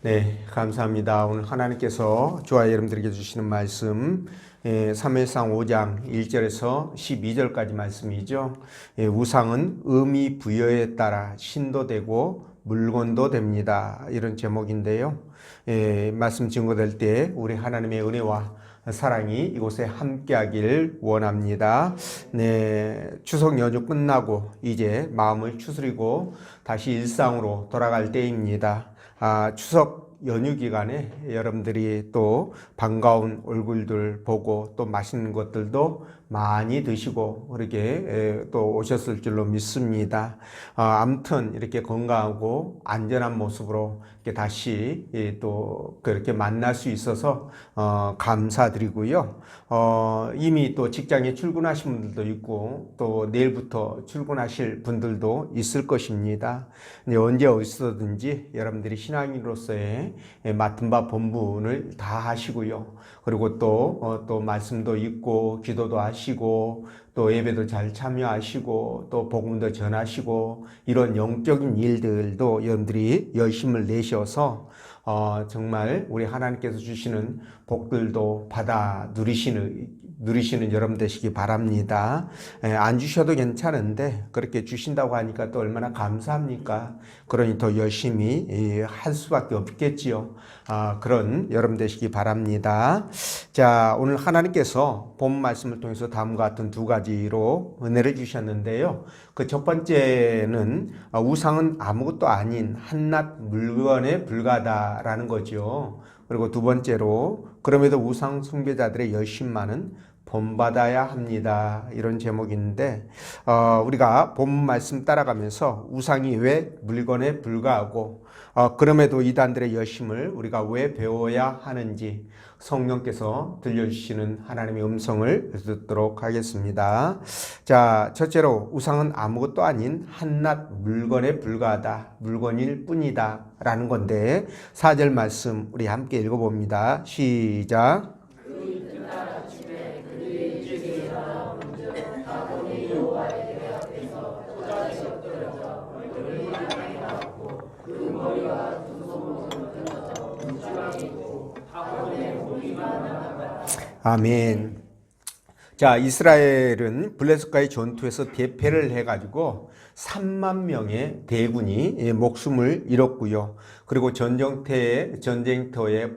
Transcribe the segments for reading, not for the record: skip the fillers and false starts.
네, 감사합니다. 오늘 하나님께서 저와 여러분들에게 주시는 말씀 사무엘상 5장 1절에서 12절까지 말씀이죠. 우상은 의미 부여에 따라 신도 되고 물건도 됩니다. 이런 제목인데요. 말씀 증거될 때 우리 하나님의 은혜와 사랑이 이곳에 함께하길 원합니다. 네, 추석 연휴 끝나고 이제 마음을 추스리고 다시 일상으로 돌아갈 때입니다. 추석 연휴 기간에 여러분들이 또 반가운 얼굴들 보고 또 맛있는 것들도 많이 드시고 그렇게 또 오셨을 줄로 믿습니다. 아무튼 이렇게 건강하고 안전한 모습으로 이렇게 다시 또 그렇게 만날 수 있어서 감사드리고요. 이미 또 직장에 출근하신 분들도 있고 또 내일부터 출근하실 분들도 있을 것입니다. 언제 어디서든지 여러분들이 신앙인으로서의 맡은 바 본분을 다 하시고요. 그리고 또 말씀도 읽고 기도도 하시고 또 예배도 잘 참여하시고 또 복음도 전하시고 이런 영적인 일들도 여러분들이 열심을 내셔서 정말 우리 하나님께서 주시는 복들도 받아 누리시는 여러분 되시기 바랍니다. 안 주셔도 괜찮은데 그렇게 주신다고 하니까 또 얼마나 감사합니까? 그러니 더 열심히 할 수밖에 없겠지요. 그런 여러분 되시기 바랍니다. 자, 오늘 하나님께서 본 말씀을 통해서 다음과 같은 두 가지로 은혜를 주셨는데요. 그 첫 번째는 우상은 아무것도 아닌 한낱 물건에 불과하다라는 거죠. 그리고 두 번째로 그럼에도 우상 숭배자들의 열심만은 본받아야 합니다. 이런 제목인데 우리가 본문 말씀 따라가면서 우상이 왜 물건에 불과하고 그럼에도 이단들의 열심을 우리가 왜 배워야 하는지 성령께서 들려주시는 하나님의 음성을 듣도록 하겠습니다. 자, 첫째로 우상은 아무것도 아닌 한낱 물건에 불과하다. 물건일 뿐이다 라는 건데 4절 말씀 우리 함께 읽어봅니다. 시작. 아멘. 자, 이스라엘은 블레셋과의 전투에서 대패를 해가지고 3만 명의 대군이 목숨을 잃었고요. 그리고 전쟁터에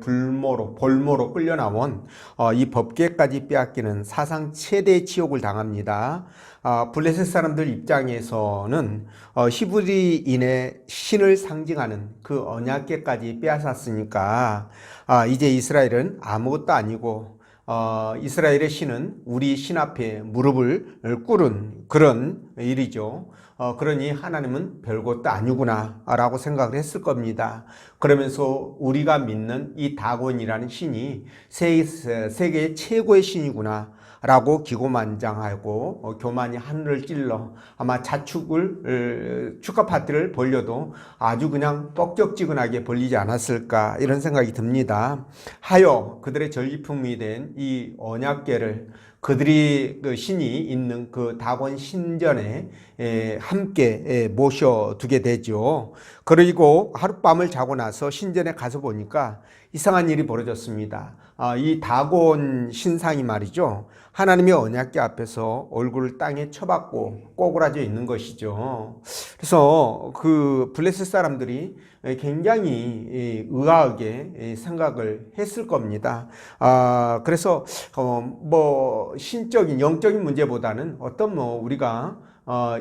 볼모로 끌려 나온 이 법궤까지 빼앗기는 사상 최대의 치욕을 당합니다. 블레셋 사람들 입장에서는 히브리인의 신을 상징하는 그 언약궤까지 빼앗았으니까 이제 이스라엘은 아무것도 아니고 이스라엘의 신은 우리 신 앞에 무릎을 꿇은 그런 일이죠. 그러니 하나님은 별것도 아니구나 라고 생각을 했을 겁니다. 그러면서 우리가 믿는 이 다곤이라는 신이 세계의 최고의 신이구나 라고 기고만장하고 교만이 하늘을 찔러 아마 축하 파티를 벌려도 아주 그냥 뻑적지근하게 벌리지 않았을까 이런 생각이 듭니다. 하여 그들의 전리품이 된 이 언약궤를 그들이 그 신이 있는 그 다곤 신전에 함께 모셔두게 되죠. 그리고 하룻밤을 자고 나서 신전에 가서 보니까 이상한 일이 벌어졌습니다. 이 다곤 신상이 말이죠. 하나님의 언약궤 앞에서 얼굴을 땅에 쳐박고 꼬꾸라져 있는 것이죠. 그래서 그 블레셋 사람들이 굉장히 의아하게 생각을 했을 겁니다. 그래서 신적인 영적인 문제보다는 어떤 우리가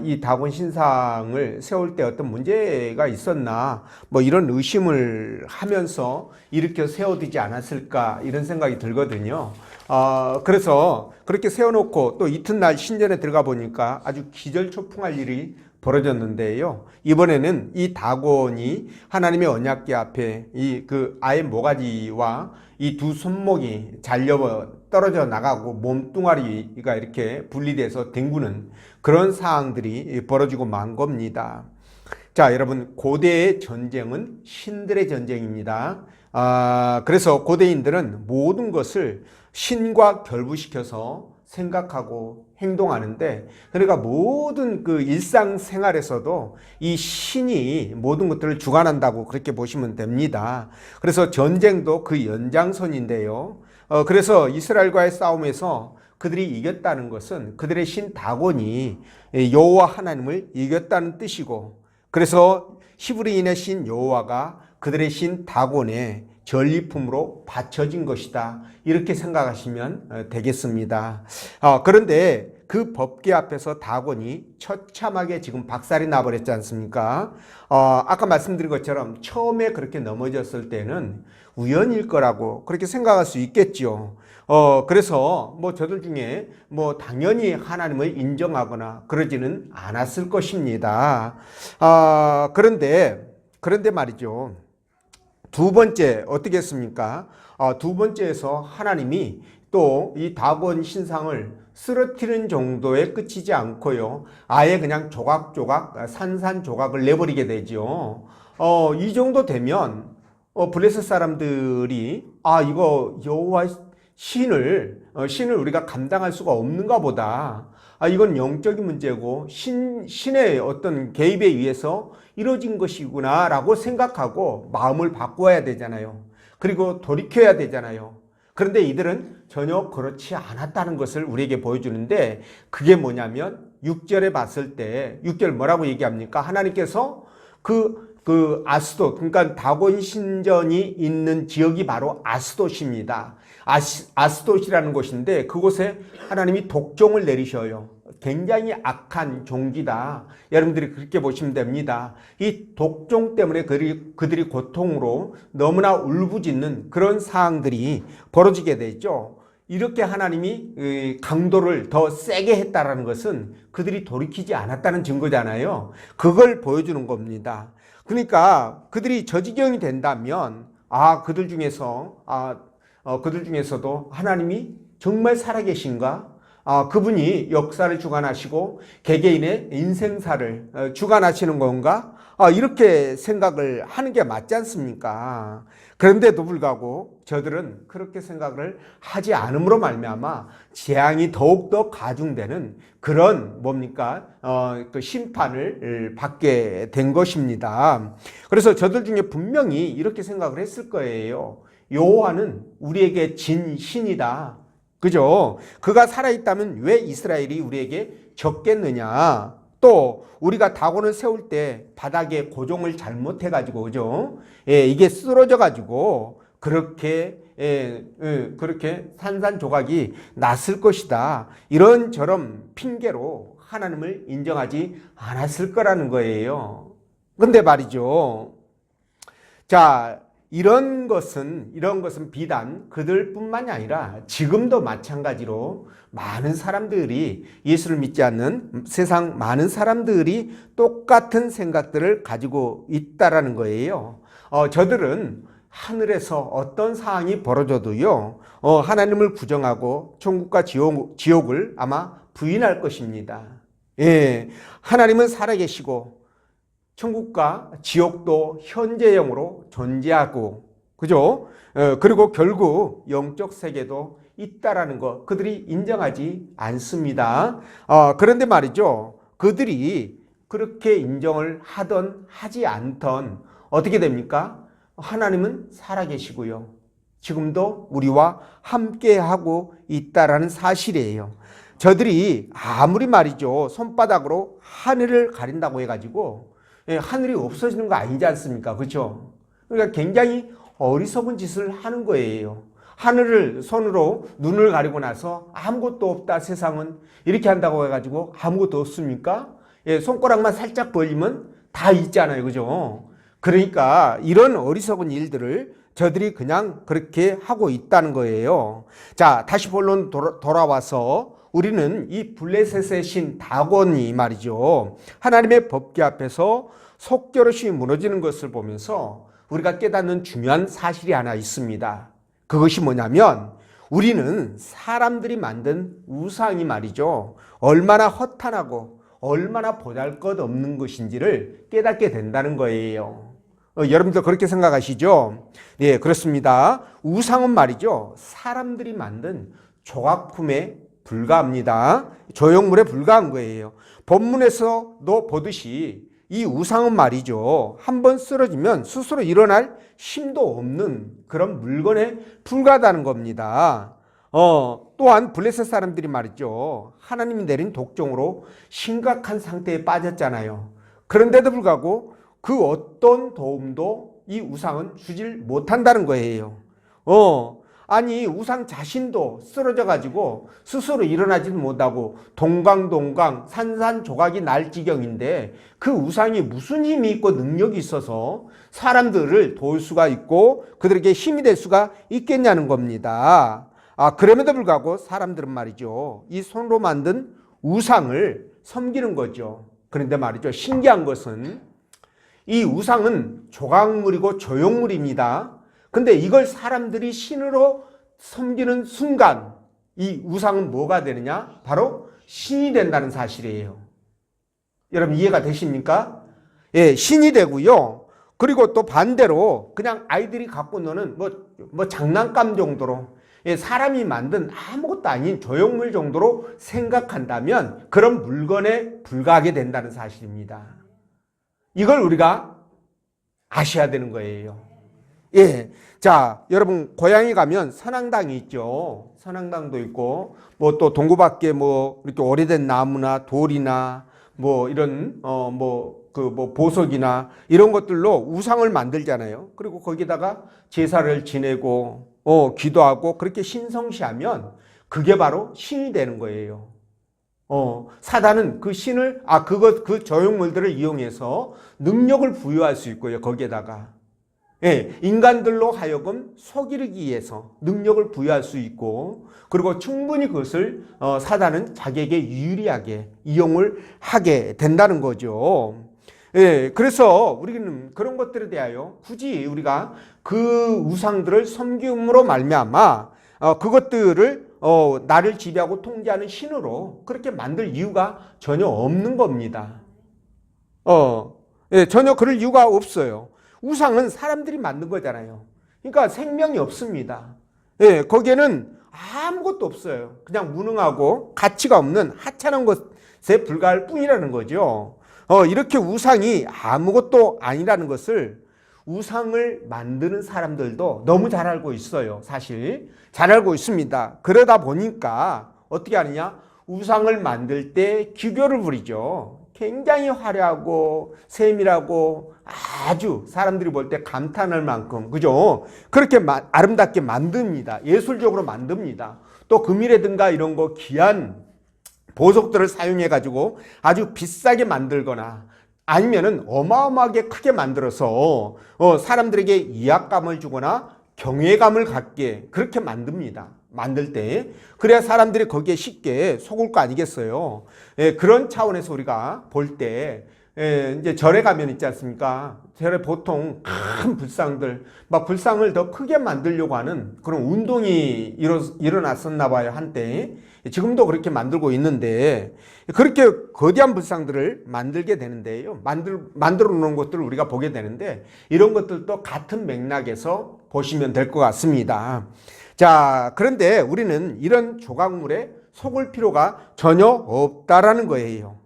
이 다곤 신상을 세울 때 어떤 문제가 있었나 이런 의심을 하면서 일으켜 세워두지 않았을까 이런 생각이 들거든요. 그래서 그렇게 세워놓고 또 이튿날 신전에 들어가 보니까 아주 기절초풍할 일이 벌어졌는데요. 이번에는 이 다곤이 하나님의 언약궤 앞에 아예 모가지와 이 두 손목이 잘려 떨어져 나가고 몸뚱아리가 이렇게 분리돼서 뒹구는 그런 상황들이 벌어지고 만 겁니다. 자, 여러분, 고대의 전쟁은 신들의 전쟁입니다. 그래서 고대인들은 모든 것을 신과 결부시켜서 생각하고 행동하는데, 그러니까 모든 그 일상생활에서도 이 신이 모든 것들을 주관한다고 그렇게 보시면 됩니다. 그래서 전쟁도 그 연장선인데요. 그래서 이스라엘과의 싸움에서 그들이 이겼다는 것은 그들의 신 다곤이 여호와 하나님을 이겼다는 뜻이고, 그래서 히브리인의 신 여호와가 그들의 신 다곤의 전리품으로 바쳐진 것이다, 이렇게 생각하시면 되겠습니다. 그런데 그 법궤 앞에서 다곤이 처참하게 지금 박살이 나버렸지 않습니까? 아까 말씀드린 것처럼 처음에 그렇게 넘어졌을 때는 우연일 거라고 그렇게 생각할 수 있겠죠. 그래서 뭐 저들 중에 뭐 당연히 하나님을 인정하거나 그러지는 않았을 것입니다. 그런데 말이죠. 두 번째 어떻게 했습니까? 두 번째에서 하나님이 또 이 다곤 신상을 쓰러뜨리는 정도에 그치지 않고요, 아예 그냥 조각조각 산산조각을 내버리게 되죠. 이 정도 되면 블레셋 사람들이 이거 여호와 신을 우리가 감당할 수가 없는가 보다. 이건 영적인 문제고 신의 어떤 개입에 의해서 이루어진 것이구나 라고 생각하고 마음을 바꿔야 되잖아요. 그리고 돌이켜야 되잖아요. 그런데 이들은 전혀 그렇지 않았다는 것을 우리에게 보여주는데, 그게 뭐냐면 6절에 봤을 때 6절 뭐라고 얘기합니까? 하나님께서 그 아스돗, 그러니까 다곤 신전이 있는 지역이 바로 아스돗입니다. 아스돗이라는 곳인데 그곳에 하나님이 독종을 내리셔요. 굉장히 악한 종기다. 여러분들이 그렇게 보시면 됩니다. 이 독종 때문에 그들이 고통으로 너무나 울부짖는 그런 상황들이 벌어지게 되죠. 이렇게 하나님이 강도를 더 세게 했다라는 것은 그들이 돌이키지 않았다는 증거잖아요. 그걸 보여주는 겁니다. 그러니까 그들이 저 지경이 된다면 그들 중에서도 하나님이 정말 살아계신가? 그분이 역사를 주관하시고 개개인의 인생사를 주관하시는 건가? 이렇게 생각을 하는 게 맞지 않습니까? 그런데도 불구하고 저들은 그렇게 생각을 하지 않음으로 말미암아 재앙이 더욱더 가중되는 그런 그 심판을 받게 된 것입니다. 그래서 저들 중에 분명히 이렇게 생각을 했을 거예요. 여호와는 우리에게 진 신이다. 그죠? 그가 살아있다면 왜 이스라엘이 우리에게 졌겠느냐? 또 우리가 다곤을 세울 때 바닥에 고정을 잘못해가지고, 그죠? 이게 쓰러져가지고 그렇게 산산조각이 났을 것이다. 이런저런 핑계로 하나님을 인정하지 않았을 거라는 거예요. 근데 말이죠. 자, 이런 것은 비단 그들뿐만이 아니라 지금도 마찬가지로 많은 사람들이, 예수를 믿지 않는 세상 많은 사람들이 똑같은 생각들을 가지고 있다라는 거예요. 저들은 하늘에서 어떤 상황이 벌어져도요, 하나님을 부정하고 천국과 지옥을 아마 부인할 것입니다. 예, 하나님은 살아계시고 천국과 지옥도 현재형으로 존재하고, 그죠? 그리고 결국 영적 세계도 있다라는 거 그들이 인정하지 않습니다. 그런데 말이죠. 그들이 그렇게 인정을 하던 하지 않던 어떻게 됩니까? 하나님은 살아계시고요. 지금도 우리와 함께하고 있다라는 사실이에요. 저들이 아무리 말이죠. 손바닥으로 하늘을 가린다고 해가지고 하늘이 없어지는 거 아니지 않습니까? 그렇죠? 그러니까 굉장히 어리석은 짓을 하는 거예요. 하늘을 손으로 눈을 가리고 나서 아무것도 없다 세상은, 이렇게 한다고 해가지고 아무것도 없습니까? 손가락만 살짝 벌리면 다 있잖아요. 그죠? 그러니까 이런 어리석은 일들을 저들이 그냥 그렇게 하고 있다는 거예요. 자, 다시 본론 돌아와서 우리는 이 블레셋의 신 다곤이 말이죠, 하나님의 법궤 앞에서 속결없이 무너지는 것을 보면서 우리가 깨닫는 중요한 사실이 하나 있습니다. 그것이 뭐냐면 우리는 사람들이 만든 우상이 말이죠, 얼마나 허탄하고 얼마나 보잘것없는 것인지를 깨닫게 된다는 거예요. 여러분들 그렇게 생각하시죠? 네, 그렇습니다. 우상은 말이죠, 사람들이 만든 조각품에 불과합니다. 조형물에 불과한 거예요. 본문에서도 보듯이 이 우상은 말이죠. 한번 쓰러지면 스스로 일어날 힘도 없는 그런 물건에 불과하다는 겁니다. 또한 블레셋 사람들이 말이죠. 하나님이 내린 독종으로 심각한 상태에 빠졌잖아요. 그런데도 불구하고 그 어떤 도움도 이 우상은 주질 못한다는 거예요. 아니 우상 자신도 쓰러져 가지고 스스로 일어나지도 못하고 동강동강 산산조각이 날 지경인데 그 우상이 무슨 힘이 있고 능력이 있어서 사람들을 도울 수가 있고 그들에게 힘이 될 수가 있겠냐는 겁니다. 그럼에도 불구하고 사람들은 말이죠. 이 손으로 만든 우상을 섬기는 거죠. 그런데 말이죠. 신기한 것은 이 우상은 조각물이고 조형물입니다. 근데 이걸 사람들이 신으로 섬기는 순간 이 우상은 뭐가 되느냐? 바로 신이 된다는 사실이에요. 여러분 이해가 되십니까? 예, 신이 되고요. 그리고 또 반대로 그냥 아이들이 갖고 노는 뭐 장난감 정도로 사람이 만든 아무것도 아닌 조형물 정도로 생각한다면 그런 물건에 불과하게 된다는 사실입니다. 이걸 우리가 아셔야 되는 거예요. 예. 자, 여러분, 고향에 가면 선앙당이 있죠. 선앙당도 있고, 뭐 또 동구밖에 뭐 이렇게 오래된 나무나 돌이나 뭐 이런, 보석이나 이런 것들로 우상을 만들잖아요. 그리고 거기다가 제사를 지내고, 기도하고 그렇게 신성시하면 그게 바로 신이 되는 거예요. 사단은 그 신을, 그 조형물들을 이용해서 능력을 부여할 수 있고요. 거기에다가. 예, 인간들로 하여금 속이기 위해서 능력을 부여할 수 있고 그리고 충분히 그것을 사단은 자기에게 유리하게 이용을 하게 된다는 거죠. 예, 그래서 우리는 그런 것들에 대하여 굳이 우리가 그 우상들을 섬김으로 말미암아 그것들을 나를 지배하고 통제하는 신으로 그렇게 만들 이유가 전혀 없는 겁니다. 예, 전혀 그럴 이유가 없어요. 우상은 사람들이 만든 거잖아요. 그러니까 생명이 없습니다. 예, 거기에는 아무것도 없어요. 그냥 무능하고 가치가 없는 하찮은 것에 불과할 뿐이라는 거죠. 이렇게 우상이 아무것도 아니라는 것을 우상을 만드는 사람들도 너무 잘 알고 있어요. 사실 잘 알고 있습니다. 그러다 보니까 어떻게 하느냐? 우상을 만들 때 기교를 부리죠. 굉장히 화려하고 세밀하고 아주 사람들이 볼 때 감탄할 만큼 그죠? 그렇게 아름답게 만듭니다. 예술적으로 만듭니다. 또 금이라든가 이런 거 귀한 보석들을 사용해 가지고 아주 비싸게 만들거나 아니면은 어마어마하게 크게 만들어서 사람들에게 이악감을 주거나 경외감을 갖게 그렇게 만듭니다. 만들 때 그래야 사람들이 거기에 쉽게 속을 거 아니겠어요. 예, 그런 차원에서 우리가 볼 때 이제 절에 가면 있지 않습니까? 절에 보통 큰 불상들 막 불상을 더 크게 만들려고 하는 그런 운동이 일어났었나 봐요 한때. 지금도 그렇게 만들고 있는데 그렇게 거대한 불상들을 만들게 되는데요. 만들어 놓은 것들을 우리가 보게 되는데 이런 것들도 같은 맥락에서 보시면 될 것 같습니다. 자, 그런데 우리는 이런 조각물에 속을 필요가 전혀 없다라는 거예요.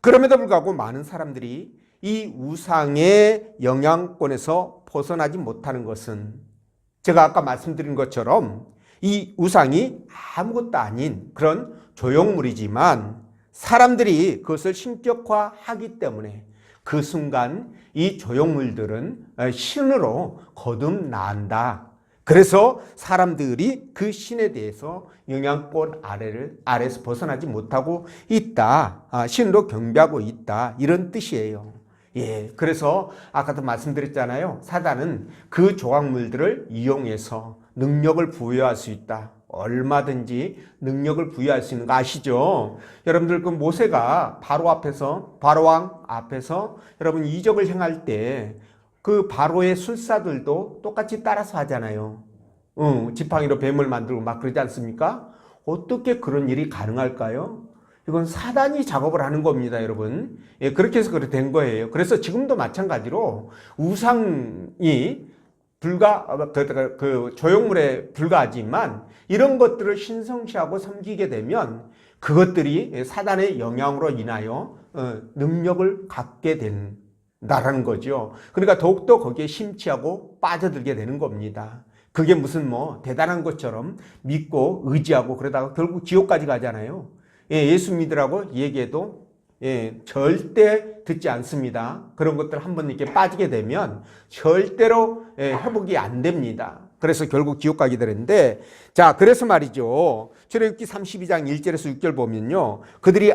그럼에도 불구하고 많은 사람들이 이 우상의 영향권에서 벗어나지 못하는 것은 제가 아까 말씀드린 것처럼 이 우상이 아무것도 아닌 그런 조형물이지만 사람들이 그것을 신격화하기 때문에 그 순간 이 조형물들은 신으로 거듭난다. 그래서 사람들이 그 신에 대해서 영향권 아래에서 벗어나지 못하고 있다. 신으로 경배하고 있다. 이런 뜻이에요. 예, 그래서 아까도 말씀드렸잖아요. 사단은 그 조각물들을 이용해서 능력을 부여할 수 있다. 얼마든지 능력을 부여할 수 있는 거 아시죠? 여러분들 그 모세가 바로왕 앞에서 여러분 이적을 행할 때 그 바로의 술사들도 똑같이 따라서 하잖아요. 지팡이로 뱀을 만들고 막 그러지 않습니까? 어떻게 그런 일이 가능할까요? 이건 사단이 작업을 하는 겁니다, 여러분. 예, 그렇게 해서 그렇게 된 거예요. 그래서 지금도 마찬가지로 우상이 그 조형물에 불과하지만 이런 것들을 신성시하고 섬기게 되면 그것들이 사단의 영향으로 인하여 능력을 갖게 된다라는 거죠. 그러니까 더욱더 거기에 심취하고 빠져들게 되는 겁니다. 그게 무슨 대단한 것처럼 믿고 의지하고 그러다가 결국 지옥까지 가잖아요. 예수 믿으라고 얘기해도 절대 듣지 않습니다. 그런 것들 한번 이렇게 빠지게 되면 절대로 회복이 안 됩니다. 그래서 결국 지옥 가게 되는데, 자, 그래서 말이죠. 출애굽기 32장 1절에서 6절 보면요. 그들이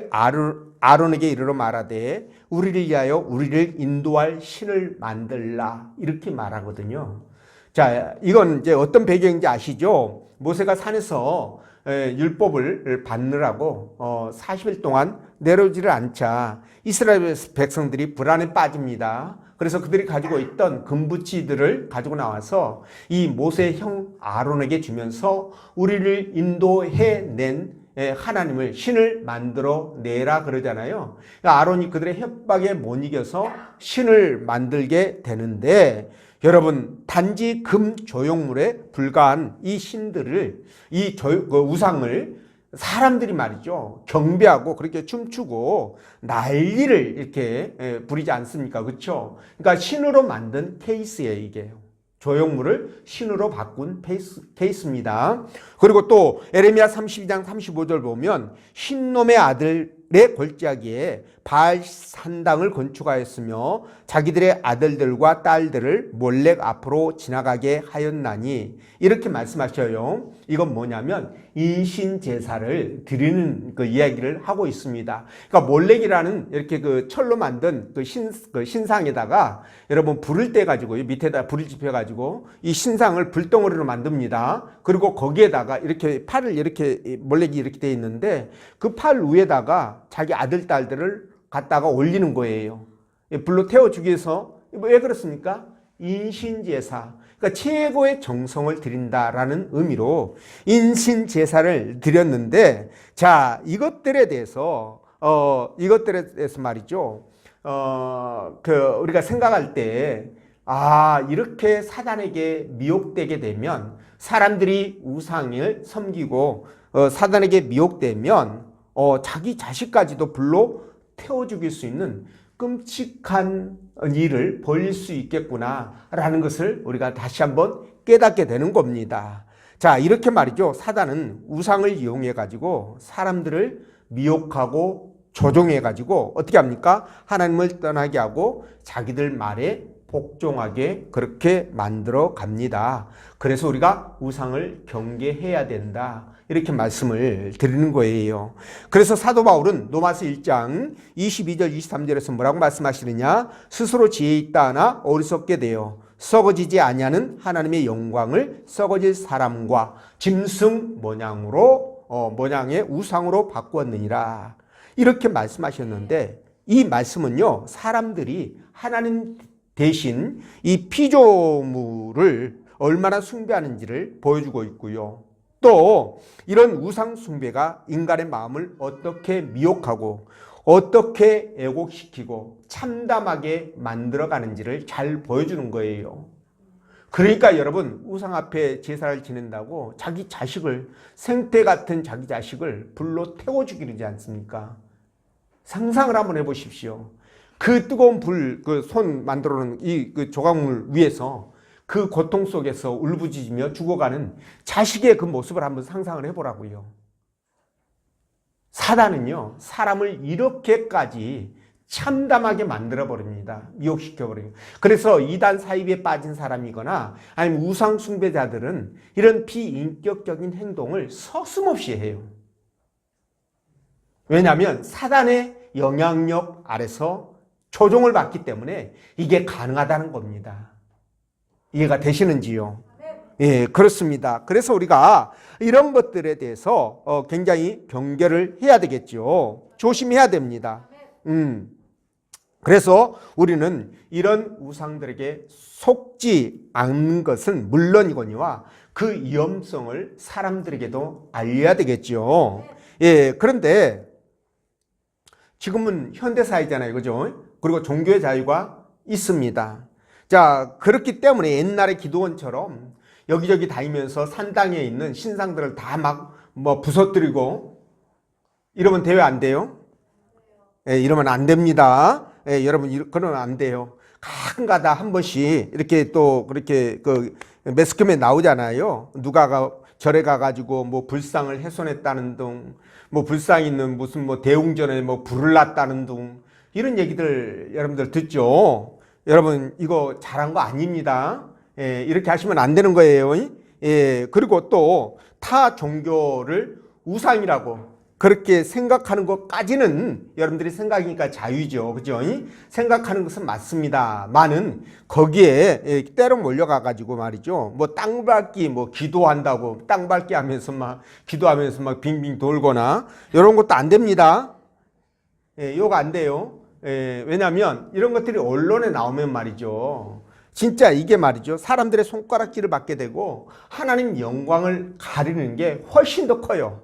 아론에게 이르러 말하되 우리를 위하여 우리를 인도할 신을 만들라. 이렇게 말하거든요. 자, 이건 이제 어떤 배경인지 아시죠? 모세가 산에서 율법을 받느라고 40일 동안 내려오지를 않자 이스라엘 백성들이 불안에 빠집니다. 그래서 그들이 가지고 있던 금부치들을 가지고 나와서 이 모세의 형 아론에게 주면서 우리를 인도해낸 하나님을 신을 만들어 내라 그러잖아요. 그러니까 아론이 그들의 협박에 못 이겨서 신을 만들게 되는데, 여러분, 단지 금 조형물에 불과한 이 신들을, 우상을 사람들이 말이죠, 경배하고 그렇게 춤추고 난리를 이렇게 부리지 않습니까? 그렇죠? 그러니까 신으로 만든 케이스예요, 이게. 조형물을 신으로 바꾼 케이스입니다. 그리고 또 에레미야 32장 35절 보면 흰놈의 아들의 골짜기에 바알 산당을 건축하였으며 자기들의 아들들과 딸들을 몰렉 앞으로 지나가게 하였나니, 이렇게 말씀하셔요. 이건 뭐냐면 인신 제사를 드리는 그 이야기를 하고 있습니다. 그러니까 몰렉이라는 이렇게 그 철로 만든 그 신상에다가 여러분 불을 떼 가지고 밑에다 불을 지펴 가지고 이 신상을 불덩어리로 만듭니다. 그리고 거기에다가 이렇게 팔을 이렇게 몰렉이 이렇게 돼 있는데 그 팔 위에다가 자기 아들 딸들을 갖다가 올리는 거예요. 불로 태워 주기 위해서. 왜 그렇습니까? 인신제사. 그러니까 최고의 정성을 드린다라는 의미로 인신제사를 드렸는데, 자, 이것들에 대해서 말이죠. 우리가 생각할 때, 이렇게 사단에게 미혹되게 되면, 사람들이 우상을 섬기고 사단에게 미혹되면 자기 자식까지도 불로 태워 죽일 수 있는 끔찍한 일을 벌일 수 있겠구나라는 것을 우리가 다시 한번 깨닫게 되는 겁니다. 자, 이렇게 말이죠. 사단은 우상을 이용해 가지고 사람들을 미혹하고 조종해 가지고 어떻게 합니까? 하나님을 떠나게 하고 자기들 말에 복종하게 그렇게 만들어 갑니다. 그래서 우리가 우상을 경계해야 된다, 이렇게 말씀을 드리는 거예요. 그래서 사도 바울은 로마서 1장 22절 23절에서 뭐라고 말씀하시느냐? 스스로 지혜 있다 하나 어리석게 되어 썩어지지 아니하는 하나님의 영광을 썩어질 사람과 짐승 모양의 우상으로 바꾸었느니라, 이렇게 말씀하셨는데, 이 말씀은요, 사람들이 하나님 대신 이 피조물을 얼마나 숭배하는지를 보여주고 있고요. 또 이런 우상 숭배가 인간의 마음을 어떻게 미혹하고 어떻게 애곡시키고 참담하게 만들어가는지를 잘 보여주는 거예요. 그러니까 여러분, 우상 앞에 제사를 지낸다고 자기 자식을, 생태 같은 자기 자식을 불로 태워 죽이지 않습니까? 상상을 한번 해보십시오. 그 뜨거운 불, 그 손 만들어 놓은 그 조각물 위에서 그 고통 속에서 울부짖으며 죽어가는 자식의 그 모습을 한번 상상을 해보라고요. 사단은요, 사람을 이렇게까지 참담하게 만들어버립니다. 미혹시켜버려요. 그래서 이단 사입에 빠진 사람이거나 아니면 우상 숭배자들은 이런 비인격적인 행동을 서슴없이 해요. 왜냐하면 사단의 영향력 아래서 조종을 받기 때문에 이게 가능하다는 겁니다. 이해가 되시는지요? 예, 그렇습니다. 그래서 우리가 이런 것들에 대해서 굉장히 경계를 해야 되겠죠. 조심해야 됩니다. 그래서 우리는 이런 우상들에게 속지 않는 것은 물론이거니와 그 위험성을 사람들에게도 알려야 되겠죠. 예, 그런데 지금은 현대사회잖아요. 그죠? 그리고 종교의 자유가 있습니다. 자, 그렇기 때문에 옛날에 기도원처럼 여기저기 다니면서 산당에 있는 신상들을 다 막 뭐 부서뜨리고 이러면 돼요, 안 돼요? 예, 이러면 안 됩니다. 예, 여러분, 그러면 안 돼요. 가끔가다 한 번씩 이렇게 또 그렇게 그 매스컴에 나오잖아요. 누가가 절에 가가지고 뭐 불상을 훼손했다는 등, 뭐 불상 있는 무슨 뭐 대웅전에 뭐 불을 놨다는 등 이런 얘기들 여러분들 듣죠. 여러분 이거 잘한 거 아닙니다. 예, 이렇게 하시면 안 되는 거예요. 예, 그리고 또 타 종교를 우상이라고 그렇게 생각하는 것까지는 여러분들이 생각이니까 자유죠. 그죠? 생각하는 것은 맞습니다. 많은 거기에 때로 몰려가가지고 말이죠. 뭐 땅밟기, 뭐 기도한다고 땅밟기 하면서 막 기도하면서 막 빙빙 돌거나 이런 것도 안 됩니다. 예, 욕 안 돼요. 예, 왜냐하면 이런 것들이 언론에 나오면 말이죠. 진짜 이게 말이죠. 사람들의 손가락질을 받게 되고 하나님 영광을 가리는 게 훨씬 더 커요.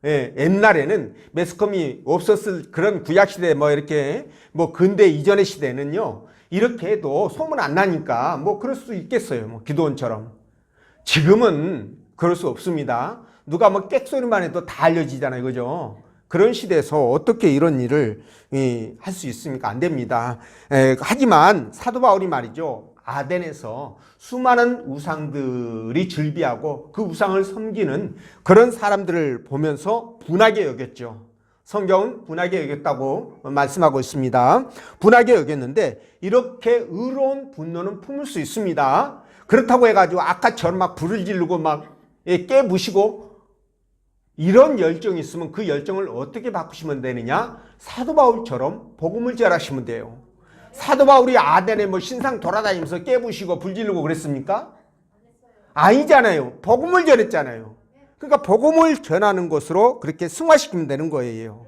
예, 옛날에는 매스컴이 없었을 그런 구약시대 뭐 이렇게 뭐 근대 이전의 시대는요. 이렇게 해도 소문 안 나니까 뭐 그럴 수 있겠어요. 뭐 기도원처럼. 지금은 그럴 수 없습니다. 누가 뭐 객소리만 해도 다 알려지잖아요. 그죠? 그런 시대에서 어떻게 이런 일을 할 수 있습니까? 안 됩니다. 하지만 사도 바울이 말이죠. 아덴에서 수많은 우상들이 즐비하고 그 우상을 섬기는 그런 사람들을 보면서 분하게 여겼죠. 성경은 분하게 여겼다고 말씀하고 있습니다. 분하게 여겼는데 이렇게 의로운 분노는 품을 수 있습니다. 그렇다고 해가지고 아까처럼 막 불을 지르고 막 깨부시고 이런 열정이 있으면 그 열정을 어떻게 바꾸시면 되느냐? 사도 바울처럼 복음을 전하시면 돼요. 사도 바울이 아덴에 뭐 신상 돌아다니면서 깨부시고 불지르고 그랬습니까? 아니잖아요. 복음을 전했잖아요. 그러니까 복음을 전하는 것으로 그렇게 승화시키면 되는 거예요.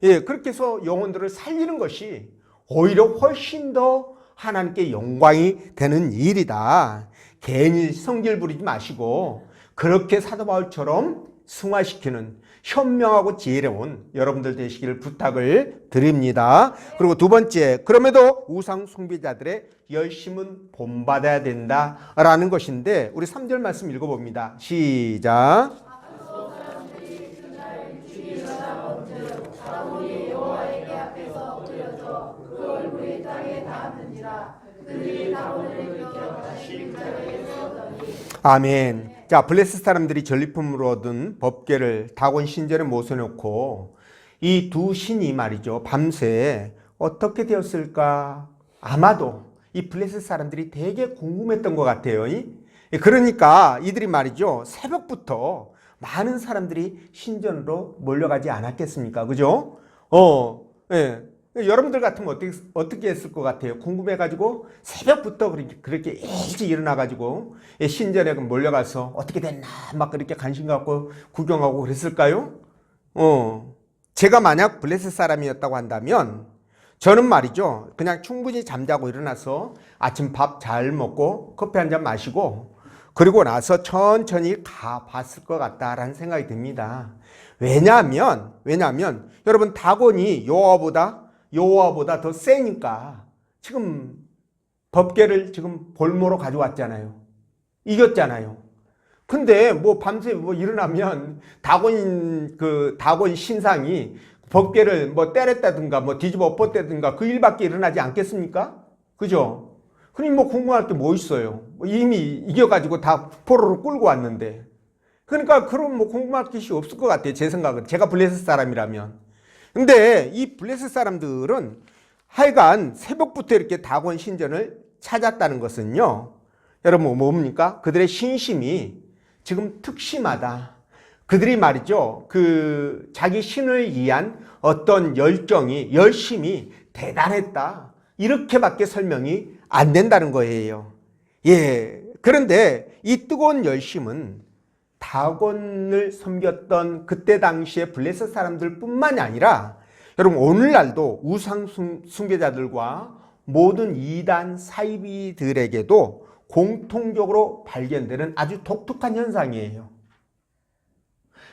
예, 그렇게 해서 영혼들을 살리는 것이 오히려 훨씬 더 하나님께 영광이 되는 일이다. 괜히 성질 부리지 마시고 그렇게 사도 바울처럼 승화시키는 현명하고 지혜로운 여러분들 되시기를 부탁을 드립니다. 그리고 두 번째, 그럼에도 우상 숭배자들의 열심은 본받아야 된다라는 것인데 우리 3절 말씀 읽어봅니다. 시작. 아멘. 자, 블레셋 사람들이 전리품으로 얻은 법궤를 다곤 신전에 모셔놓고 이 두 신이 말이죠. 밤새 어떻게 되었을까? 아마도 이 블레셋 사람들이 되게 궁금했던 것 같아요. 그러니까 이들이 말이죠. 새벽부터 많은 사람들이 신전으로 몰려가지 않았겠습니까? 그죠? 예. 여러분들 같으면 어떻게 했을 것 같아요? 궁금해가지고 새벽부터 그렇게 일찍 일어나가지고 신전에 몰려가서 어떻게 됐나 막 그렇게 관심 갖고 구경하고 그랬을까요? 제가 만약 블레셋 사람이었다고 한다면 저는 말이죠. 그냥 충분히 잠자고 일어나서 아침 밥 잘 먹고 커피 한 잔 마시고 그리고 나서 천천히 가봤을 것 같다라는 생각이 듭니다. 왜냐하면 여러분 다곤이 여호와보다 더 세니까 지금 법궤를 지금 볼모로 가져왔잖아요. 이겼잖아요. 근데 뭐 밤새 뭐 일어나면 다곤 신상이 법궤를 뭐 때렸다든가 뭐 뒤집어 엎었다든가 그 일밖에 일어나지 않겠습니까? 그죠? 그러니 뭐 궁금할 게 뭐 있어요? 이미 이겨가지고 다 포로로 끌고 왔는데. 그러니까 그럼 뭐 궁금할 것이 없을 것 같아요. 제 생각은. 제가 블레셋 사람이라면. 근데 이 블레셋 사람들은 하여간 새벽부터 이렇게 다곤 신전을 찾았다는 것은요. 여러분 뭡니까? 그들의 신심이 지금 특심하다. 그들이 말이죠. 그 자기 신을 위한 어떤 열심이 대단했다. 이렇게밖에 설명이 안 된다는 거예요. 예. 그런데 이 뜨거운 열심은 다곤을 섬겼던 그때 당시에 블레셋 사람들 뿐만이 아니라 여러분 오늘날도 우상 숭배자들과 모든 이단 사이비들에게도 공통적으로 발견되는 아주 독특한 현상이에요.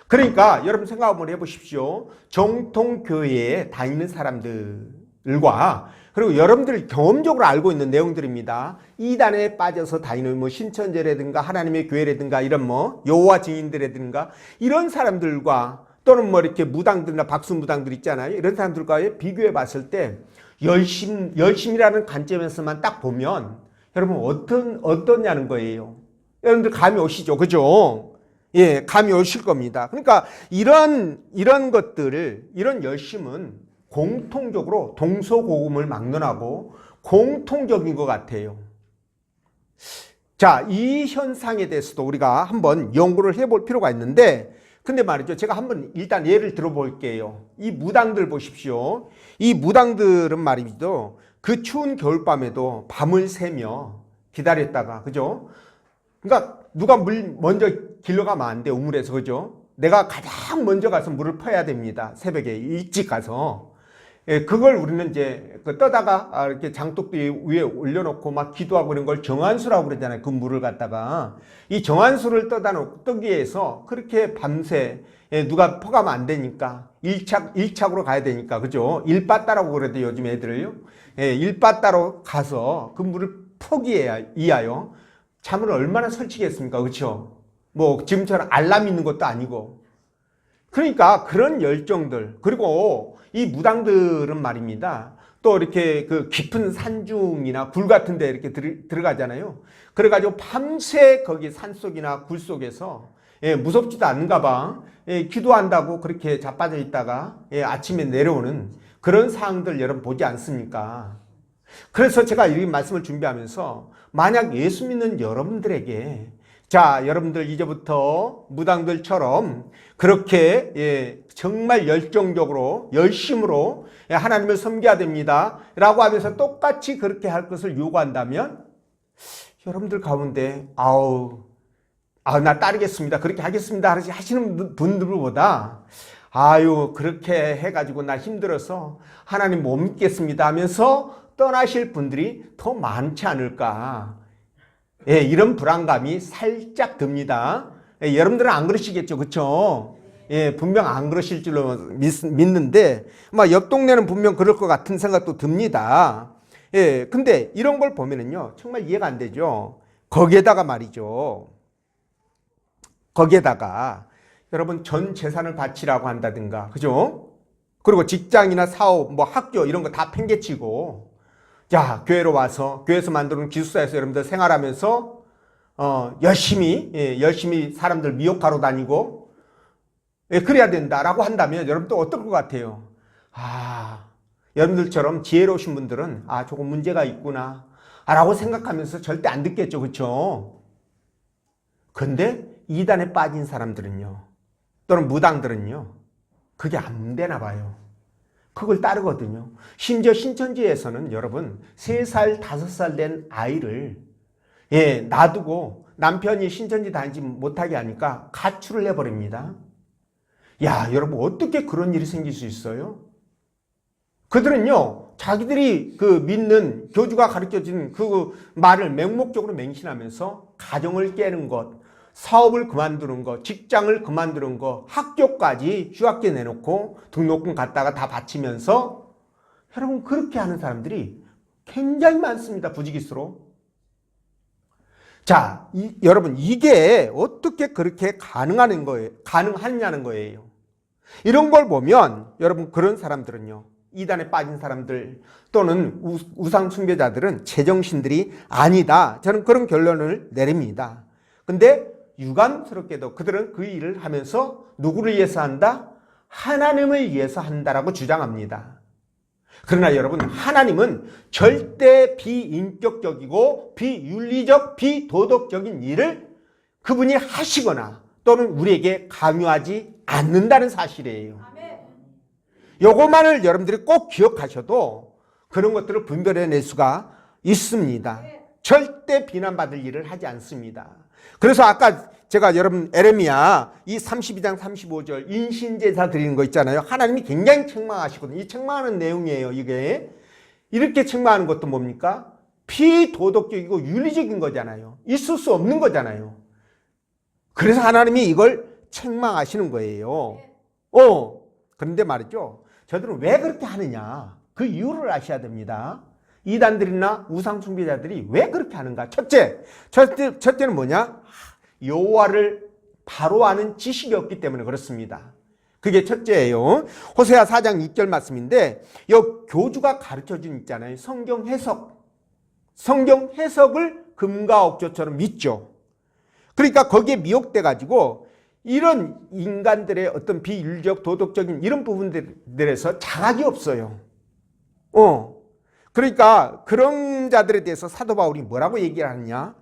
그러니까 여러분 생각 한번 해보십시오. 정통교회에 다니는 사람들과 그리고 여러분들이 경험적으로 알고 있는 내용들입니다. 이단에 빠져서 다니는 뭐 신천지라든가 하나님의 교회라든가 이런 뭐 여호와 증인들이라든가 이런 사람들과 또는 뭐 이렇게 무당들이나 박수무당들 있잖아요. 이런 사람들과의 비교해 봤을 때 열심이라는 관점에서만 딱 보면 여러분 어떠냐는 거예요. 여러분들 감이 오시죠? 그죠? 예, 감이 오실 겁니다. 그러니까 이런 것들을, 이런 열심은 공통적으로 동서고금을 막론하고 공통적인 것 같아요. 자, 이 현상에 대해서도 우리가 한번 연구를 해볼 필요가 있는데, 근데 말이죠. 제가 한번 일단 예를 들어볼게요. 이 무당들 보십시오. 이 무당들은 말이죠. 그 추운 겨울밤에도 밤을 새며 기다렸다가, 그죠? 그러니까 누가 물 먼저 길러가면 안 돼, 우물에서, 그죠? 내가 가장 먼저 가서 물을 퍼야 됩니다. 새벽에 일찍 가서. 예, 그걸 우리는 이제 떠다가 이렇게 장독도 위에 올려놓고 막 기도하고 이런 걸 정한수라고 그러잖아요. 그 물을 갖다가. 이 정한수를 뜨기 위해서 그렇게 밤새, 예, 누가 퍼가면 안 되니까 일착으로 가야 되니까, 그죠? 일바따라고 그래도 요즘 애들을요. 예, 일바따로 가서 그 물을 퍼기 위하여 잠을 얼마나 설치겠습니까? 그렇죠? 뭐 지금처럼 알람 있는 것도 아니고. 그러니까 그런 열정들, 그리고 이 무당들은 말입니다. 또 이렇게 그 깊은 산중이나 굴 같은 데 이렇게 들어가잖아요. 그래가지고 밤새 거기 산속이나 굴 속에서, 예, 무섭지도 않은가 봐. 예, 기도한다고 그렇게 자빠져 있다가, 예, 아침에 내려오는 그런 상황들 여러분 보지 않습니까? 그래서 제가 이 말씀을 준비하면서 만약 예수 믿는 여러분들에게, 자, 여러분들 이제부터 무당들처럼 그렇게, 예, 정말 열정적으로 열심으로, 예, 하나님을 섬겨야 됩니다 라고 하면서 똑같이 그렇게 할 것을 요구한다면 여러분들 가운데 나 따르겠습니다, 그렇게 하겠습니다 하시는 분들보다 그렇게 해가지고 나 힘들어서 하나님 못 믿겠습니다 하면서 떠나실 분들이 더 많지 않을까. 예, 이런 불안감이 살짝 듭니다. 예, 여러분들은 안 그러시겠죠, 그렇죠? 예, 분명 안 그러실 줄로 믿는데, 옆 동네는 분명 그럴 것 같은 생각도 듭니다. 예, 근데 이런 걸 보면은요, 정말 이해가 안 되죠. 거기에다가 말이죠. 거기에다가 여러분 전 재산을 바치라고 한다든가, 그죠? 그리고 직장이나 사업, 뭐 학교 이런 거 다 팽개치고, 자, 교회로 와서 교회에서 만드는 기숙사에서 여러분들 생활하면서 열심히 사람들 미혹하러 다니고, 예, 그래야 된다라고 한다면 여러분 또 어떨 것 같아요? 여러분들처럼 지혜로우신 분들은 조금 문제가 있구나 라고 생각하면서 절대 안 듣겠죠, 그렇죠? 근데 이단에 빠진 사람들은요, 또는 무당들은요, 그게 안 되나 봐요. 그걸 따르거든요. 심지어 신천지에서는 여러분 3살, 5살 된 아이를, 예, 놔두고 남편이 신천지 다니지 못하게 하니까 가출을 해버립니다. 야, 여러분 어떻게 그런 일이 생길 수 있어요? 그들은요, 자기들이 그 믿는 교주가 가르쳐준 그 말을 맹목적으로 맹신하면서 가정을 깨는 것, 사업을 그만두는 거, 직장을 그만두는 거, 학교까지 휴학계 내놓고 등록금 갖다가 다 바치면서, 여러분 그렇게 하는 사람들이 굉장히 많습니다. 부지기수로. 자, 여러분 이게 어떻게 그렇게 가능하냐는 거예요. 이런 걸 보면 여러분 그런 사람들은요, 이단에 빠진 사람들 또는 우상 숭배자들은 제정신들이 아니다. 저는 그런 결론을 내립니다. 근데 유감스럽게도 그들은 그 일을 하면서 누구를 위해서 한다? 하나님을 위해서 한다라고 주장합니다. 그러나 여러분, 하나님은 절대 비인격적이고 비윤리적, 비도덕적인 일을 그분이 하시거나 또는 우리에게 강요하지 않는다는 사실이에요. 요것만을 여러분들이 꼭 기억하셔도 그런 것들을 분별해낼 수가 있습니다. 절대 비난받을 일을 하지 않습니다. 그래서 아까 제가 여러분 에레미야 이 32장 35절 인신제사 드리는 거 있잖아요. 하나님이 굉장히 책망하시거든요. 이 책망하는 내용이에요. 이게 이렇게 책망하는 것도 뭡니까? 비도덕적이고 윤리적인 거잖아요. 있을 수 없는 거잖아요. 그래서 하나님이 이걸 책망하시는 거예요. 그런데 말이죠, 저들은 왜 그렇게 하느냐, 그 이유를 아셔야 됩니다. 이단들이나 우상숭배자들이 왜 그렇게 하는가? 첫째는 뭐냐? 여호와를 바로 아는 지식이 없기 때문에 그렇습니다. 그게 첫째예요. 호세아 4장 6절 말씀인데 이 교주가 가르쳐준 있잖아요. 성경 해석을 금과 옥조처럼 믿죠. 그러니까 거기에 미혹돼 가지고 이런 인간들의 어떤 비윤리적 도덕적인 이런 부분들에서 자각이 없어요. 그러니까 그런 자들에 대해서 사도 바울이 뭐라고 얘기를 하느냐?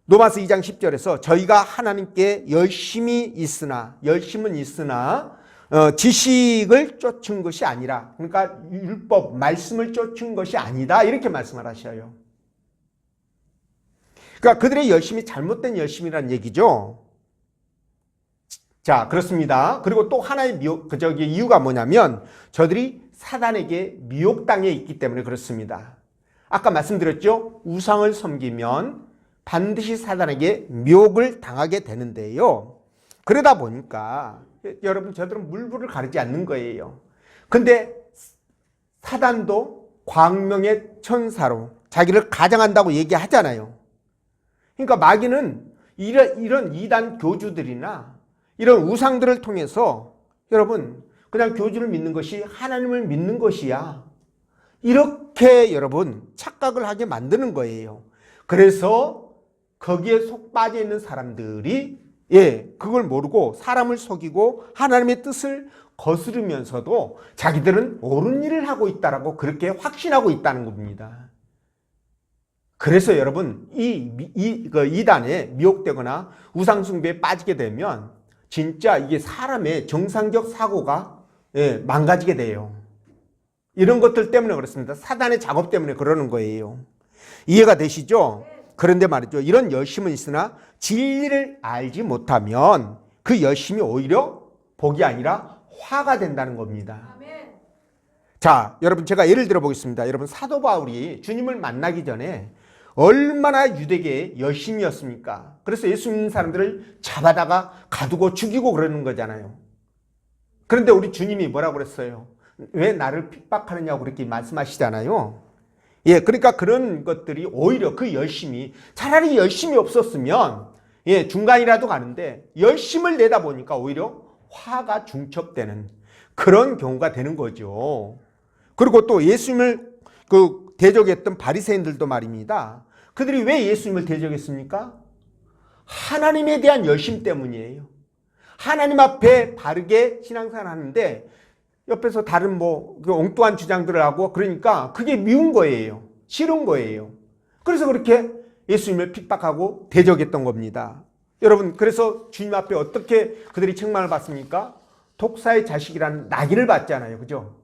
로마서 2장 10절에서 저희가 하나님께 열심은 있으나 지식을 쫓은 것이 아니라, 그러니까 율법 말씀을 쫓은 것이 아니다 이렇게 말씀을 하셔요. 그러니까 그들의 열심이 잘못된 열심이라는 얘기죠. 자, 그렇습니다. 그리고 또 하나의 이유가 뭐냐면 저들이 사단에게 미혹당해 있기 때문에 그렇습니다. 아까 말씀드렸죠. 우상을 섬기면 반드시 사단에게 미혹을 당하게 되는데요. 그러다 보니까 여러분 저들은 물불을 가리지 않는 거예요. 근데 사단도 광명의 천사로 자기를 가장한다고 얘기하잖아요. 그러니까 마귀는 이런 이단 교주들이나 이런 우상들을 통해서 여러분 그냥 교주를 믿는 것이 하나님을 믿는 것이야. 이렇게 여러분 착각을 하게 만드는 거예요. 그래서 거기에 속 빠져 있는 사람들이 그걸 모르고 사람을 속이고 하나님의 뜻을 거스르면서도 자기들은 옳은 일을 하고 있다라고 그렇게 확신하고 있다는 겁니다. 그래서 여러분 이단에 미혹되거나 우상숭배에 빠지게 되면 진짜 이게 사람의 정상적 사고가 망가지게 돼요. 이런 것들 때문에 그렇습니다. 사단의 작업 때문에 그러는 거예요. 이해가 되시죠? 그런데 말이죠. 이런 열심은 있으나 진리를 알지 못하면 그 열심이 오히려 복이 아니라 화가 된다는 겁니다. 자, 여러분 제가 예를 들어 보겠습니다. 여러분 사도 바울이 주님을 만나기 전에 얼마나 유대계의 열심이었습니까? 그래서 예수 믿는 사람들을 잡아다가 가두고 죽이고 그러는 거잖아요. 그런데 우리 주님이 뭐라고 그랬어요? 왜 나를 핍박하느냐고 그렇게 말씀하시잖아요. 그러니까 그런 것들이 오히려 그 열심이 차라리 열심이 없었으면 중간이라도 가는데 열심을 내다 보니까 오히려 화가 중첩되는 그런 경우가 되는 거죠. 그리고 또 예수님을 대적했던 바리새인들도 말입니다. 그들이 왜 예수님을 대적했습니까? 하나님에 대한 열심 때문이에요. 하나님 앞에 바르게 신앙생활 하는데 옆에서 다른 엉뚱한 주장들을 하고 그러니까 그게 미운 거예요. 싫은 거예요. 그래서 그렇게 예수님을 핍박하고 대적했던 겁니다. 여러분 그래서 주님 앞에 어떻게 그들이 책망을 받습니까? 독사의 자식이라는 낙인을 받잖아요. 그죠?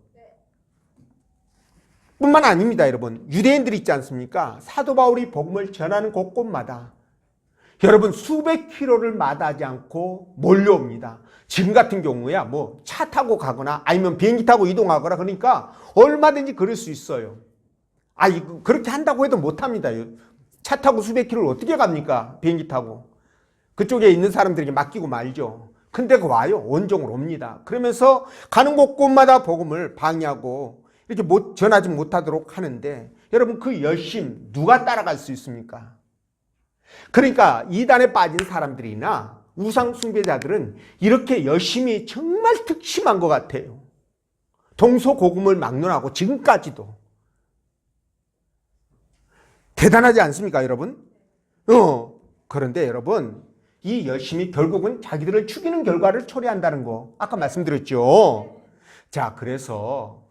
뿐만 아닙니다. 여러분 유대인들이 있지 않습니까? 사도 바울이 복음을 전하는 곳곳마다 여러분 수백 킬로를 마다하지 않고 몰려옵니다. 지금 같은 경우야 차 타고 가거나 아니면 비행기 타고 이동하거나 그러니까 얼마든지 그럴 수 있어요. 그렇게 한다고 해도 못합니다. 차 타고 수백 킬로를 어떻게 갑니까? 비행기 타고. 그쪽에 있는 사람들에게 맡기고 말죠. 근데 와요. 온종을 옵니다. 그러면서 가는 곳곳마다 복음을 방해하고 이렇게 전하지 못하도록 하는데 여러분 그 열심 누가 따라갈 수 있습니까? 그러니까 이단에 빠진 사람들이나 우상 숭배자들은 이렇게 열심히 정말 특심한 것 같아요. 동서고금을 막론하고 지금까지도 대단하지 않습니까, 여러분? 그런데 여러분 이 열심이 결국은 자기들을 죽이는 결과를 초래한다는 거 아까 말씀드렸죠. 자, 그래서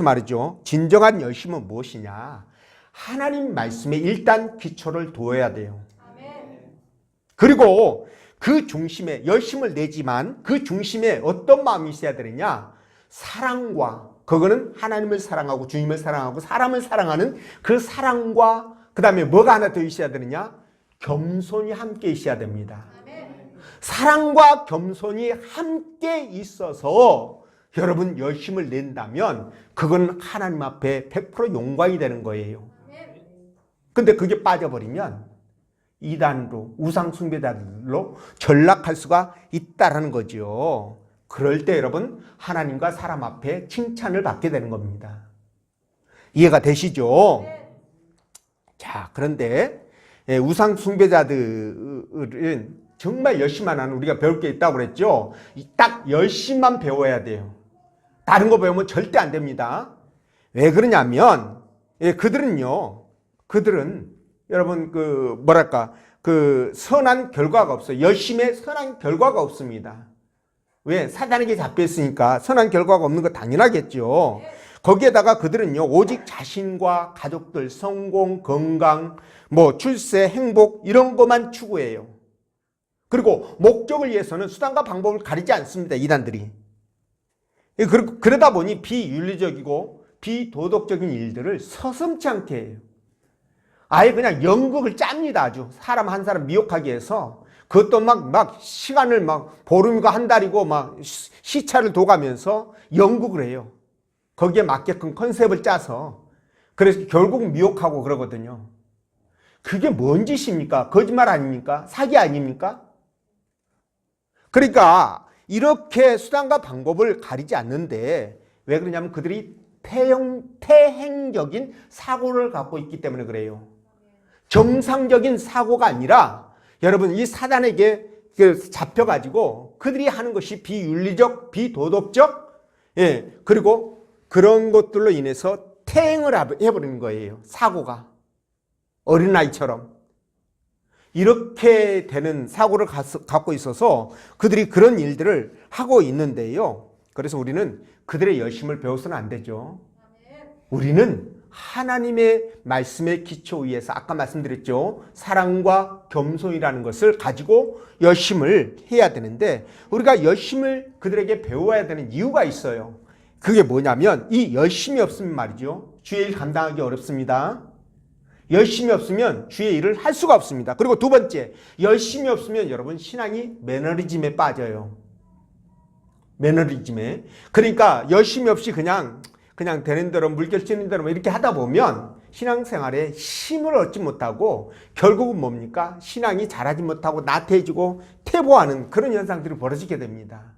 말이죠. 진정한 열심은 무엇이냐? 하나님 말씀에 일단 기초를 두어야 돼요. 그리고 그 중심에 열심을 내지만 그 중심에 어떤 마음이 있어야 되느냐? 사랑과 그거는 하나님을 사랑하고 주님을 사랑하고 사람을 사랑하는 그 사랑과 그 다음에 뭐가 하나 더 있어야 되느냐? 겸손이 함께 있어야 됩니다. 사랑과 겸손이 함께 있어서 여러분 열심을 낸다면 그건 하나님 앞에 100% 영광이 되는 거예요. 근데 그게 빠져버리면 이단으로 우상숭배자들로 전락할 수가 있다라는 거죠. 그럴 때 여러분 하나님과 사람 앞에 칭찬을 받게 되는 겁니다. 이해가 되시죠? 자, 그런데 우상 숭배자들은 정말 열심만 하는 우리가 배울 게 있다고 그랬죠? 딱 열심만 배워야 돼요. 다른 거 배우면 절대 안 됩니다. 왜 그러냐면 그들은 여러분 선한 결과가 없어요. 열심에 선한 결과가 없습니다. 왜? 사단에게 잡혀있으니까 선한 결과가 없는 거 당연하겠죠. 거기에다가 그들은요, 오직 자신과 가족들, 성공, 건강, 출세, 행복 이런 것만 추구해요. 그리고 목적을 위해서는 수단과 방법을 가리지 않습니다. 이단들이. 그러다 보니 비윤리적이고 비도덕적인 일들을 서슴지 않게 해요. 아예 그냥 연극을 짭니다. 아주 사람 한 사람 미혹하기 위해서. 그것도 막 시간을 보름이고 한 달이고 시차를 둬가면서 연극을 해요. 거기에 맞게끔 컨셉을 짜서. 그래서 결국 미혹하고 그러거든요. 그게 뭔 짓입니까? 거짓말 아닙니까? 사기 아닙니까? 그러니까 이렇게 수단과 방법을 가리지 않는데 왜 그러냐면 그들이 태행적인 사고를 갖고 있기 때문에 그래요. 정상적인 사고가 아니라 여러분 이 사단에게 잡혀가지고 그들이 하는 것이 비윤리적, 비도덕적, 그리고 그런 것들로 인해서 태행을 해버리는 거예요. 사고가. 어린아이처럼. 이렇게 되는 사고를 갖고 있어서 그들이 그런 일들을 하고 있는데요. 그래서 우리는 그들의 열심을 배워서는 안 되죠. 우리는 하나님의 말씀의 기초 위에서 아까 말씀드렸죠. 사랑과 겸손이라는 것을 가지고 열심을 해야 되는데 우리가 열심을 그들에게 배워야 되는 이유가 있어요. 그게 뭐냐면 이 열심이 없으면 말이죠. 주의 일 감당하기 어렵습니다. 열심이 없으면 주의 일을 할 수가 없습니다. 그리고 두 번째, 열심이 없으면 여러분 신앙이 매너리즘에 빠져요. 매너리즘에. 그러니까 열심이 없이 그냥 되는 대로 물결 찌는 대로 이렇게 하다 보면 신앙생활에 힘을 얻지 못하고 결국은 뭡니까? 신앙이 자라지 못하고 나태해지고 퇴보하는 그런 현상들이 벌어지게 됩니다.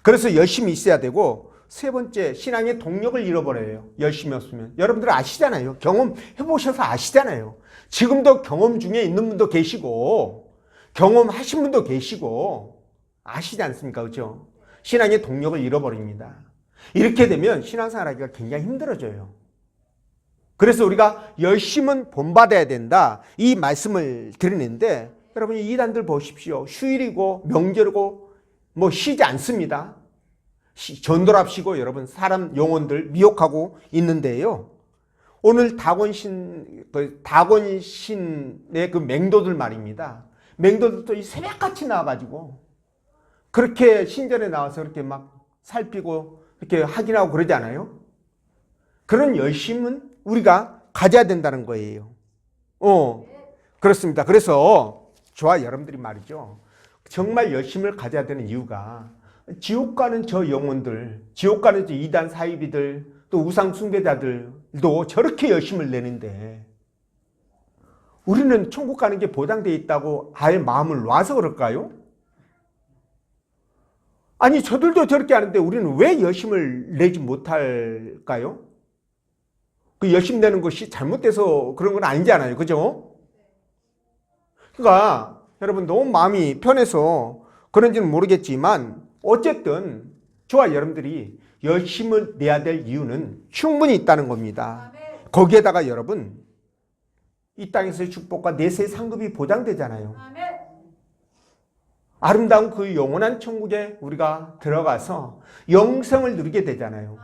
그래서 열심히 있어야 되고 세 번째, 신앙의 동력을 잃어버려요. 열심히 없으면. 여러분들 아시잖아요. 경험해보셔서 아시잖아요. 지금도 경험 중에 있는 분도 계시고 경험하신 분도 계시고 아시지 않습니까? 그렇죠? 신앙의 동력을 잃어버립니다. 이렇게 되면 신앙생활하기가 굉장히 힘들어져요. 그래서 우리가 열심은 본받아야 된다. 이 말씀을 드리는데 여러분 이 이단들 보십시오. 휴일이고 명절이고 쉬지 않습니다. 전도랍시고 여러분 사람 영혼들 미혹하고 있는데요. 오늘 다곤신의 그 맹도들 말입니다. 맹도들도 이 새벽같이 나와가지고 그렇게 신전에 나와서 그렇게 살피고 이렇게 확인하고 그러지 않아요? 그런 열심은 우리가 가져야 된다는 거예요. 그렇습니다. 그래서 저와 여러분들이 말이죠. 정말 열심을 가져야 되는 이유가 지옥 가는 저 영혼들, 지옥 가는 저 이단 사이비들, 또 우상 숭배자들도 저렇게 열심을 내는데 우리는 천국 가는 게 보장되어 있다고 아예 마음을 놔서 그럴까요? 아니 저들도 저렇게 하는데 우리는 왜 열심을 내지 못할까요? 그 열심 내는 것이 잘못돼서 그런 건 아니잖아요. 그죠? 그러니까 여러분 너무 마음이 편해서 그런지는 모르겠지만 어쨌든 저와 여러분들이 열심을 내야 될 이유는 충분히 있다는 겁니다. 거기에다가 여러분 이 땅에서의 축복과 내세의 상급이 보장되잖아요. 아름다운 그 영원한 천국에 우리가 들어가서 영생을 누리게 되잖아요.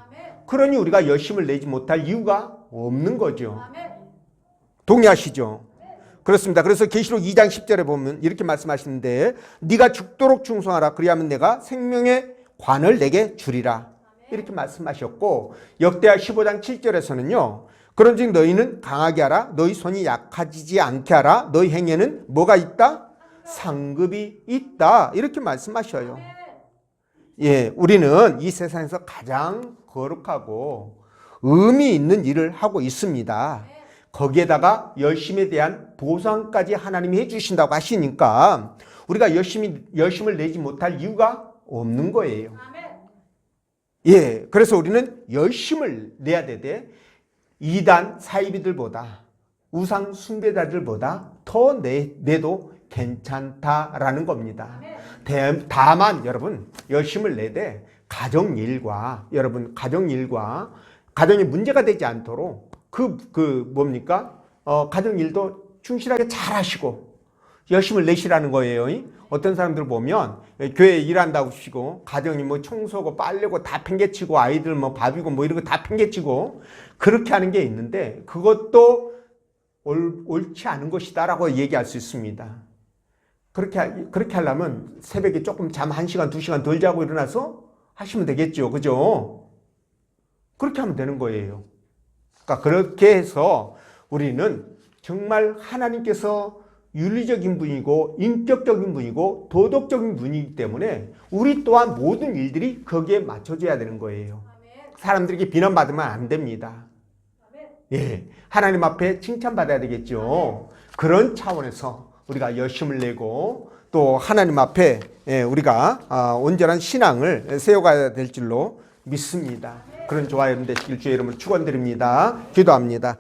그러니 우리가 열심을 내지 못할 이유가 없는 거죠. 동의하시죠? 그렇습니다. 그래서 계시록 2장 10절에 보면 이렇게 말씀하시는데 네가 죽도록 충성하라. 그리하면 내가 생명의 관을 내게 주리라. 이렇게 말씀하셨고 역대하 15장 7절에서는요. 그런즉 너희는 강하게 하라. 너희 손이 약해지지 않게 하라. 너희 행에는 뭐가 있다? 상급이 있다. 이렇게 말씀하셔요. 우리는 이 세상에서 가장 거룩하고 의미 있는 일을 하고 있습니다. 거기에다가 열심에 대한 보상까지 하나님이 해주신다고 하시니까 우리가 열심을 내지 못할 이유가 없는 거예요. 그래서 우리는 열심을 내야 되되 이단 사이비들보다 우상 숭배자들보다 더 내도 괜찮다라는 겁니다. 다만 여러분 열심을 내되 여러분 가정이 문제가 되지 않도록 가정일도 충실하게 잘 하시고 열심을 내시라는 거예요. 어떤 사람들 보면 교회 일한다고 치고 가정이 뭐 청소고 빨래고 다 팽개치고 아이들 뭐 밥이고 뭐 이런 거 다 팽개치고 그렇게 하는 게 있는데 그것도 옳지 않은 것이다라고 얘기할 수 있습니다. 그렇게 하려면 새벽에 조금 잠 1시간, 2시간 덜 자고 일어나서 하시면 되겠죠. 그죠? 그렇게 하면 되는 거예요. 그러니까 그렇게 해서 우리는 정말 하나님께서 윤리적인 분이고 인격적인 분이고 도덕적인 분이기 때문에 우리 또한 모든 일들이 거기에 맞춰져야 되는 거예요. 사람들에게 비난받으면 안 됩니다. 예, 하나님 앞에 칭찬받아야 되겠죠. 그런 차원에서 우리가 열심을 내고 또 하나님 앞에 우리가 온전한 신앙을 세워가야 될 줄로 믿습니다. 그런 저와 여러분 되시길 주의 이름으로 축원드립니다. 기도합니다.